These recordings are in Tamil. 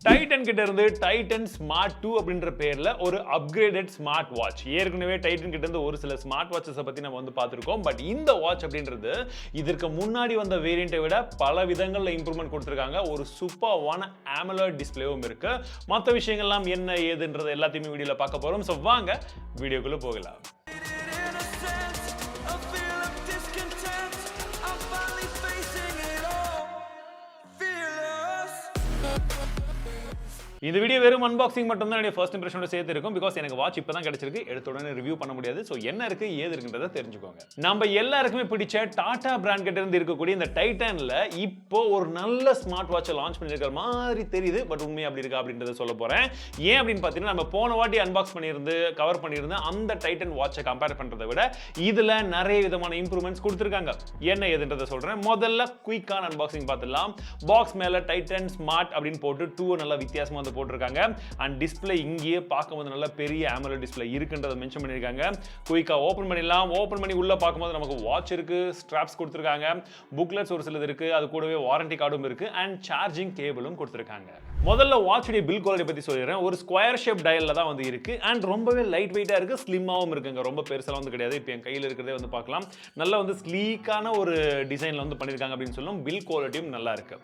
டைட்டன் கிட்ட இருந்து டைட்டன் ஸ்மார்ட் 2 அப்படின்ற பேர்ல ஒரு அப்கிரேடட் ஸ்மார்ட் வாட்ச். ஏற்கனவே டைட்டன் கிட்ட இருந்து ஒரு சில ஸ்மார்ட் வாட்சஸை பத்தி நம்ம வந்து பார்த்திருக்கோம். பட் இந்த வாட்ச் அப்படின்றது இதற்கு முன்னாடி வந்த வேரியண்ட்டை விட பல விதங்கள்ல இம்ப்ரூவ்மெண்ட் கொடுத்திருக்காங்க. ஒரு சூப்பர்வான AMOLED டிஸ்ப்ளேவும் இருக்கு. மற்ற விஷயங்கள்லாம் என்ன ஏதுன்றது எல்லாத்தையுமே வீடியோல பார்க்க போறோம். ஸோ வாங்க வீடியோக்குள்ள போகலாம். இந்த வீடியோ வெறும் அன்பாக்சிங் மட்டும் தான் ஃபர்ஸ்ட் இம்ப்ரெஷனோட சேர்த்து இருக்கும். பிகாஸ் எனக்கு வாட்ச் இப்போ தான் கிடைச்சிருக்கு, எடுத்த உடனே ரிவ்யூ பண்ண முடியாது. ஸோ என்ன இருக்கு ஏது இருக்குன்றத தெரிஞ்சுக்கோங்க. நம்ம எல்லாருக்குமே பிடிச்ச டாடா பிராண்ட் கிட்ட இருந்து இருக்கக்கூடிய இந்த டைட்டன்ல இப்போ ஒரு நல்ல ஸ்மார்ட் வாட்சை லான்ச் பண்ணிருக்கிற மாதிரி தெரியுது. பட் உண்மை அப்படி இருக்கா அப்படின்றத சொல்ல போறேன். ஏன் அப்படின்னு பார்த்தீங்கன்னா, நம்ம போன வாட்டி அன்பாக்ஸ் பண்ணியிருந்து கவர் பண்ணியிருந்த அந்த டைட்டன் வாட்சை கம்பேர் பண்றதை விட இதுல நிறைய விதமான இம்ப்ரூவ்மெண்ட்ஸ் கொடுத்துருக்காங்க. என்ன ஏதுன்றத சொல்றேன். முதல்ல குயிக்கான அன்பாக்சிங் பார்த்துடலாம். பாக்ஸ் மேல டைட்டன் ஸ்மார்ட் அப்படின்னு போட்டு 2 நல்லா வித்தியாசமா போட்டிருக்காங்க. அண்ட் டிஸ்ப்ளே இங்கேயே பார்க்கும்போது நல்ல பெரிய AMOLED டிஸ்ப்ளே இருக்குன்றத மென்ஷன் பண்ணிருக்காங்க. குயிக்கா ஓபன் பண்ணிடலாம். ஓபன் பண்ணி உள்ள பார்க்கும்போது நமக்கு வாட்ச் இருக்கு, ஸ்ட்ராப்ஸ் கொடுத்திருக்காங்க, புக்லெட்ஸ் ஒரு சிலது இருக்கு, அது கூடவே வாரண்டி கார்டும் இருக்கு அண்ட் சார்ஜிங் கேபிளும் கொடுத்திருக்காங்க. முதல்ல வாட்சுடைய பில் குவாலிட்டி பத்தி சொல்லிடுறேன். ஒரு ஸ்கொயர் ஷேப் டயல்ல தான் வந்து இருக்கு அண்ட் ரொம்பவே லைட் வெயிட்டா இருக்கு, ஸ்லிம்மாவும் இருக்குங்க. ரொம்ப பெருசெல்லாம் வந்து கிடையாது. இப்போ என் கையில் இருக்கிறதே வந்து பார்க்கலாம். நல்ல வந்து ஸ்லீக்கான ஒரு டிசைன்ல வந்து பண்ணிருக்காங்க அப்படின்னு சொல்லும். பில் குவாலிட்டியும் நல்லா இருக்கு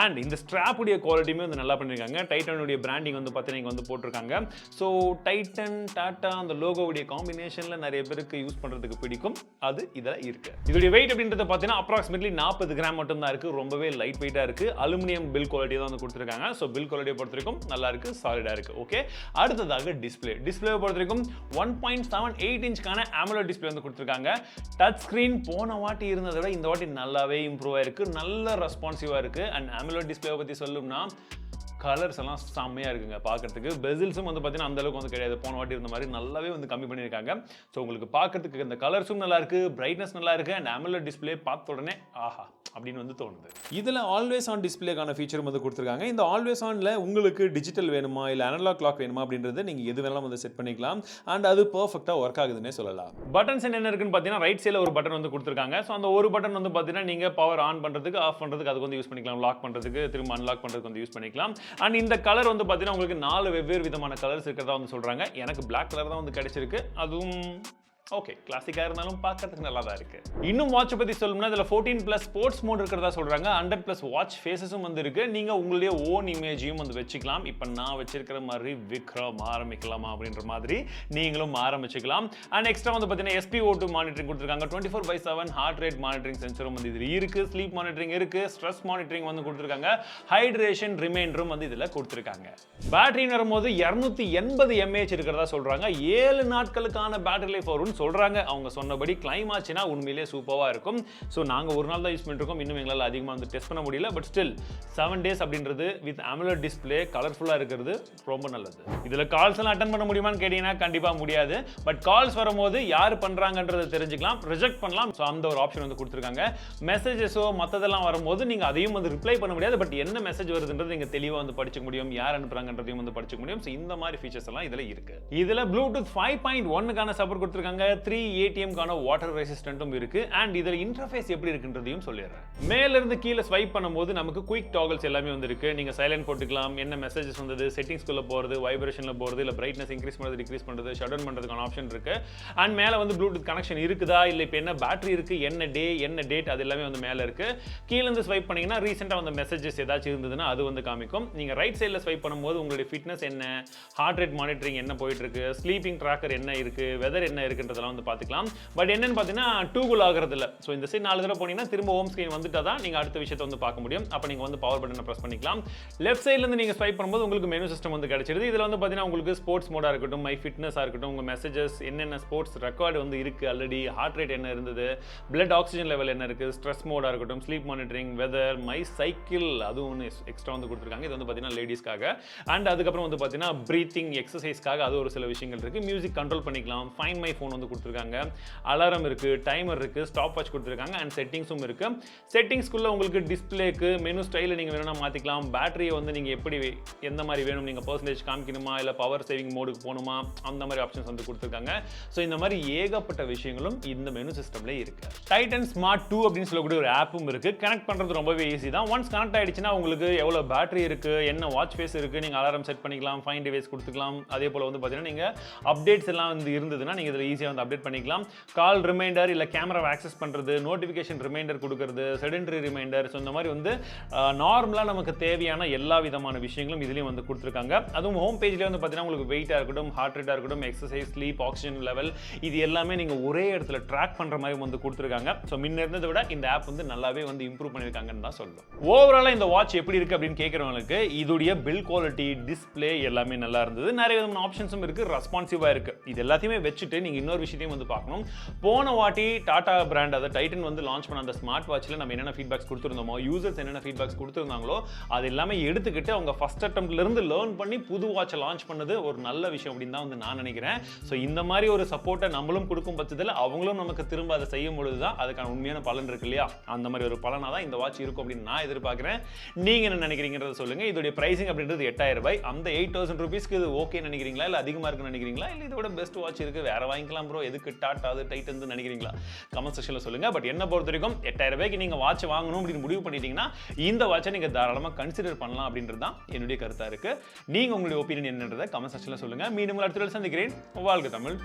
அண்ட் இந்த ஸ்ட்ராப் உடைய குவாலிட்டியுமே வந்து நல்லா பண்ணிருக்காங்க. டைட்டனுடைய பிராண்டிங் வந்து பார்த்தீங்கன்னா இங்க வந்து போட்டிருக்காங்க. ஸோ டைட்டன் டாடா அந்த லோகோவுடைய காம்பினேஷன்ல நிறைய பேருக்கு யூஸ் பண்றதுக்கு பிடிக்கும். அது இதில் இருக்கு. இதோட வெயிட் அப்படின்றத பார்த்தீங்கன்னா அப்ராக்சிமேட்லி 40 கிராம் மட்டும் தான் இருக்கு. ரொம்பவே லைட் வெயிட்டா இருக்கு. அலுமினியம் பில் குவாலிட்டி தான் வந்து கொடுத்திருக்காங்க. ஸோ பில் குவாலிட்டியை பொறுத்த வரைக்கும் நல்லா இருக்கு, சாலிடா இருக்கு. ஓகே, அடுத்ததாக டிஸ்பிளே பொறுத்த வரைக்கும் 1.78 இன்ச்க்கான AMOLED டிஸ்பிளே வந்து கொடுத்திருக்காங்க. டச் ஸ்கிரீன் போன வாட்டி இருந்ததை விட இந்த வாட்டி நல்லாவே இம்ப்ரூவ் ஆயிருக்கு. நல்ல ரெஸ்பான்சிவா இருக்கு. அண்ட் AMOLED டிஸ்பிளே பத்தி சொல்லணும்னா கலர்ஸ் எல்லாம் செம்மையா இருக்குங்க பார்க்கறதுக்கு. பெசில்ஸும் வந்து பார்த்தீங்கன்னா அந்த அளவுக்கு வந்து கிடையாது. போன வாட்டி இருந்த மாதிரி நல்லாவே வந்து கம்மி பண்ணியிருக்காங்க. ஸோ உங்களுக்கு பார்க்கறதுக்கு இந்த கலர்ஸும் நல்லா இருக்கு, பிரைட்னஸ் நல்லா இருக்கு அண்ட் AMOLED டிஸ்பிளே பார்த்த உடனே ஆஹா அப்படின்னு வந்து தோணுது. இதில் ஆல்வேஸ் ஆன் டிஸ்பிளேக்கான ஃபீச்சரும் வந்து கொடுத்துருக்காங்க. இந்த ஆல்வேஸ் ஆன்ல உங்களுக்கு டிஜிட்டல் வேணுமா இல்லை அனலாக் கிளாக் வேணுமா அப்படின்றது நீங்கள் எது வேணாலும் வந்து செட் பண்ணிக்கலாம் அண்ட் அது பர்ஃபெக்டாக ஒர்க் ஆகுதுன்னே சொல்லலாம். பட்டன்ஸ் என்ன இருக்குன்னு பார்த்தீங்கன்னா ரைட் சைடில் ஒரு பட்டன் வந்து கொடுத்துருக்காங்க. ஸோ அந்த ஒரு பட்டன் வந்து பார்த்தீங்கன்னா நீங்கள் பவர் ஆன் பண்ணுறதுக்கு ஆஃப் பண்ணுறதுக்கு அதுக்கு வந்து யூஸ் பண்ணிக்கலாம், லாக் பண்ணுறதுக்கு திரும்ப அன்லாக் பண்ணுறதுக்கு வந்து யூஸ் பண்ணிக்கலாம். அண்ட் இந்த கலர் வந்து பார்த்தீங்கன்னா உங்களுக்கு 4 வெவ்வேறு விதமான கலர்ஸ் இருக்கிறதா வந்து சொல்கிறாங்க. எனக்கு பிளாக் கலர் தான் வந்து கிடைச்சிருக்கு. அதுவும் ஓகே, கிளாசிக்கா இருந்தாலும் பார்க்கிறதுக்கு நல்லா தான் இருக்கு. இன்னும் வாட்ச் பத்தி சொல்லணும்னா இதுல 14+ ஸ்போர்ட்ஸ் மோட் இருக்கிறதா சொல்றாங்க. 100+ வாட்ச் ஃபேஸஸும் வந்து இருக்கு. நீங்க உங்களுடைய ஓன் இமேஜையும் வந்து வச்சுக்கலாம். இப்போ நான் வச்சிருக்கிற மாதிரி விக்ரம் ஆரம்பிக்கலாமா அப்படின்ற மாதிரி நீங்களும் ஆரம்பிச்சுக்கலாம். அண்ட் எக்ஸ்ட்ரா வந்து பார்த்தீங்கன்னா SPO2 மானிட்டரிங் கொடுத்துருக்காங்க. 24/7 ஹார்ட் ரேட் மானிட்டரிங் சென்சரும் வந்து இதில் இருக்கு. ஸ்லீப் மானிட்டரிங் இருக்கு, ஸ்ட்ரெஸ் மானிட்டரிங் வந்து கொடுத்துருக்காங்க. ஹைட்ரேஷன் ரிமைண்டரும் வந்து இதில் கொடுத்துருக்காங்க. பேட்டரின்னு வரும்போது 280 mAh இருக்கிறதா சொல்றாங்க. 7 நாட்களுக்கான பேட்டரி லைஃப் வரும்னு சொல்றாங்க. அவங்க சொன்னபடி கிளைம் ஆச்சுன்னா உண்மையிலேயே சூப்பரா இருக்கும். ஸோ நாங்கள் ஒரு நாள் தான் யூஸ் பண்ணிருக்கோம். இன்னும் எங்களால் அதிகமாக வந்து டெஸ்ட் பண்ண முடியல. பட் ஸ்டில் 7 days அப்படின்றது வித் AMOLED டிஸ்பிளே கலர்ஃபுல்லாக இருக்கிறது ரொம்ப நல்லது. இதில் கால்ஸ் எல்லாம் அட்டன் பண்ண முடியுமான்னு கேட்டீங்கன்னா கண்டிப்பாக முடியாது. பட் கால்ஸ் வரும்போது யார் பண்றாங்கன்றதை தெரிஞ்சுக்கலாம், ரிஜெக்ட் பண்ணலாம். ஸோ அந்த ஒரு ஆப்ஷன் வந்து கொடுத்துருக்காங்க. மெசேஜஸோ மற்றதெல்லாம் வரும்போது நீங்கள் அதையும் வந்து ரிப்ளை பண்ண முடியாது. பட் என்ன மெசேஜ் வருதுன்றது நீங்கள் தெளிவாக வந்து படிச்சுக்க முடியும், யார் அனுப்புறாங்கன்றதையும் வந்து படிச்சுக்க முடியும். ஸோ இந்த மாதிரி ஃபீச்சர்ஸ் எல்லாம் இதில் இருக்கு. இதில் ப்ளூடூத் 5.1க்கான சப்போர்ட் கொடுத்துருக்காங்க. 3 ATM-க்கான வாட்டர் ரெசிஸ்டன்ட்டும் இருக்கு அண்ட் இதில் இன்டர்ஃபேஸ் எப்படி இருக்குன்றதையும் சொல்லிடுறேன். மேல இருந்து கீழே ஸ்வைப் பண்ணும்போது நமக்கு குயிக் டாகல்ஸ் எல்லாமே வந்து இருக்கு. நீங்க சைலண்ட் போட்டுக்கலாம், என்ன மெசேஜஸ் வந்தது, செட்டிங்ஸ்குள்ள போறது, வைப்ரேஷன்ல போறது, இல்ல பிரைட்னஸ் இன்க்ரீஸ் பண்றது, டிக்ரீஸ் பண்றது, ஷட் டவுன் பண்றதுக்கான ஆப்ஷன் இருக்கு. அண்ட் மேல வந்து ப்ளூடூத் கனெக்ஷன் இருக்குதா இல்ல இப்போ என்ன பேட்டரி இருக்கு, என்ன டே என்ன டேட் அது எல்லாமே வந்து மேல இருக்கு. கீழ இருந்து ஸ்வைப் பண்ணீங்கன்னா ரீசெண்டா வந்த மெசேஜஸ் ஏதாச்சும் இருந்ததுன்னா அது வந்து காமிக்கும். நீங்க ரைட் சைடுல ஸ்வைப் பண்ணும்போது உங்களுடைய ஃபிட்னஸ் என்ன, ஹார்ட் ரேட் மானிட்டரிங் என்ன போயிட்டு இருக்கு, ஸ்லீப்பிங் ட்ராக்கர் என்ன இருக்கு, வெதர் என்ன இருக்குன்றதெல்லாம் வந்து பார்த்துக்கலாம். பட் என்னன்னு பார்த்தீங்கன்னா டூகுல் ஆகிறது இல்லை. ஸோ இந்த சைட் 4 தடவை போனீங்கன்னா திரும்ப ஹோம் ஸ்க்ரீன் வந்துட்டா தான் நீங்கள் அடுத்த விஷயத்தை வந்து பார்க்க முடியும். அப்போ நீங்கள் வந்து பவர் பட்டனை ப்ரெஸ் பண்ணிக்கலாம். லெஃப்ட் சைட்லேருந்து நீங்கள் ஸ்வைப் பண்ணும்போது உங்களுக்கு மெனு சிஸ்டம் வந்து கிடைச்சிருது. இதில் வந்து பார்த்தீங்கன்னா உங்களுக்கு ஸ்போர்ட்ஸ் மோடாக இருக்கட்டும், மை ஃபிட்னஸாக இருக்கட்டும், உங்கள் மெசேஜஸ் என்னென்ன ஸ்போர்ட்ஸ் ரெக்கார்டு வந்து இருக்குது ஆல்ரெடி, ஹார்ட் ரேட் என்ன இருந்தது, பிளட் ஆக்சிஜன் லெவல் என்ன இருக்குது, ஸ்ட்ரெஸ் மோடாக இருக்கட்டும், sleep monitoring, weather, my cycle அதுவும் ஒன்று எக்ஸ்ட்ரா வந்து கொடுத்துருக்காங்க. இது வந்து பார்த்தீங்கன்னா லேடிஸ்க்காக. அண்ட் அதுக்கப்புறம் வந்து பார்த்தீங்கன்னா ப்ரீத்திங் எக்ஸசைஸ்க்காக அது ஒரு சில விஷயங்கள் இருக்குது. மியூசிக் கண்ட்ரோல் பண்ணிக்கலாம். ஃபைன் மை ஃபோன் வந்து வந்து கொடுத்துருக்காங்க. அலாரம் இருக்கு, டைமர் இருக்கு, ஸ்டாப் வாட்ச் கொடுத்துருக்காங்க அண்ட் செட்டிங்ஸும் இருக்கு. செட்டிங்ஸ்க்குள்ள உங்களுக்கு டிஸ்பிளேக்கு மெனு ஸ்டைல நீங்க வேணும்னா மாத்திக்கலாம். பேட்டரியை வந்து நீங்க எப்படி எந்த மாதிரி வேணும், நீங்க பெர்சன்டேஜ் காமிக்கணுமா இல்ல பவர் சேவிங் மோடுக்கு போகணுமா, அந்த மாதிரி ஆப்ஷன்ஸ் வந்து கொடுத்துருக்காங்க. ஸோ இந்த மாதிரி ஏகப்பட்ட விஷயங்களும் இந்த மெனு சிஸ்டம்ல இருக்கு. டைட்டன் ஸ்மார்ட் 2 அப்படின்னு சொல்லக்கூடிய ஒரு ஆப்பும் இருக்கு. கனெக்ட் பண்றது ரொம்பவே ஈஸி தான். ஒன்ஸ் கனெக்ட் ஆயிடுச்சுன்னா உங்களுக்கு எவ்வளவு பேட்டரி இருக்கு, என்ன வாட்ச் ஃபேஸ் இருக்கு, நீங்க அலாரம் செட் பண்ணிக்கலாம், ஃபைன் டிவைஸ் கொடுத்துக்கலாம். அதே போல வந்து பாத்தீங்கன்னா நீங்க அப்டேட்ஸ் எல்லாம் வந்து இருந்ததுன்னா நீங்க இதில் ஈஸியாக வந்து அப்டேட் பண்ணிக்கலாம். கால் ரிமைண்டர் இல்ல கேமராவை ஆக்சஸ் பண்றது, நோட்டிஃபிகேஷன் ரிமைண்டர் கொடுக்கறது, செடென்டரி ரிமைண்டர், ஸோ இந்த மாதிரி வந்து நார்மலா நமக்கு தேவையான எல்லா விதமான விஷயங்களும் இதுலயும் வந்து கொடுத்துருக்காங்க. அதுவும் ஹோம் பேஜ்ல வந்து பாத்தீங்கன்னா உங்களுக்கு வெயிட்டா இருக்கட்டும், ஹார்ட் ரேட்டா இருக்கட்டும், எக்ஸசைஸ், ஸ்லீப், ஆக்சிஜன் லெவல், இது எல்லாமே நீங்க ஒரே இடத்துல ட்ராக் பண்ற மாதிரி வந்து கொடுத்துருக்காங்க. ஸோ முன்ன இருந்ததை விட இந்த ஆப் வந்து நல்லாவே வந்து இம்ப்ரூவ் பண்ணிருக்காங்கன்னு தான் சொல்லும். ஓவராலா இந்த வாட்ச் எப்படி இருக்கு அப்படின்னு கேட்கறவங்களுக்கு இதோடைய பில் குவாலிட்டி, டிஸ்பிளே எல்லாமே நல்லா இருந்தது. நிறைய விதமான ஆப்ஷன்ஸும் இருக்கு, ரெஸ்பான்சிவா இருக்கு. இது எல்லாத்தையுமே வச்சுட்டு நீங்க இன்னொரு விஷயத்தையும் வந்து பார்க்கணும். போன வாட்டி டாடா பிராண்ட் அதாவது டைட்டன் வந்து லான்ச் பண்ண அந்த ஸ்மார்ட் வாட்ச்ல நம்ம என்னென்ன ஃபீட்பேக்ஸ் கொடுத்துருந்தோமோ, யூசர்ஸ் என்னென்ன ஃபீட்பேக்ஸ் கொடுத்துருந்தாங்களோ அது எல்லாமே எடுத்துக்கிட்டு அவங்க ஃபர்ஸ்ட் அட்டெம்ப்ட்ல இருந்து லேர்ன் பண்ணி புது வாட்சை லான்ச் பண்ணது ஒரு நல்ல விஷயம் அப்படின்னு தான் வந்து நான் நினைக்கிறேன். ஸோ இந்த மாதிரி ஒரு சப்போர்ட்டை நம்மளும் கொடுக்கும் பட்சத்தில் அவங்களும் நமக்கு திரும்ப அதை செய்யும் பொழுது தான் அதுக்கான உண்மையான பலன் இருக்கு இல்லையா? அந்த மாதிரி ஒரு பலனாக தான் இந்த வாட்ச் இருக்கும் அப்படின்னு நான் எதிர்பார்க்கிறேன். நீங்க என்ன நினைக்கிறீங்கிறத சொல்லுங்க. இதோட பிரைசிங் அப்படின்றது 8000 ரூபாய். அந்த 8000 ரூபீஸ்க்கு இது ஓகே நினைக்கிறீங்களா, இல்ல அதிகமா இருக்குன்னு நினைக்கிறீங்களா, இல்ல இதோட பெஸ்ட் வாட்ச் இருக்கு வேற வாங்கிக்கலாம் ப்ரோ, எதுக்கு டாடா அது டைட்டன் நினைக்கிறீங்களா? கமெண்ட் செக்ஷன்ல சொல்லுங்க. பட் என்ன பொறுத்த வரைக்கும் 8000 ரூபாய்க்கு நீங்க வாட்ச் வாங்கணும் அப்படின்னு முடிவு பண்ணிட்டீங்கன்னா இந்த வாட்சை நீங்க தாராளமா கன்சிடர் பண்ணலாம் அப்படின்றது தான் என்னுடைய கருத்தா இருக்கு. நீங்க உங்களுடைய ஒப்பீனியன் என்னன்றதை கமெண்ட் செக்ஷன்ல சொல்லுங்க. மீண்டும் அடுத்த சந்திக்கிறேன். வாழ்க தமிழ்.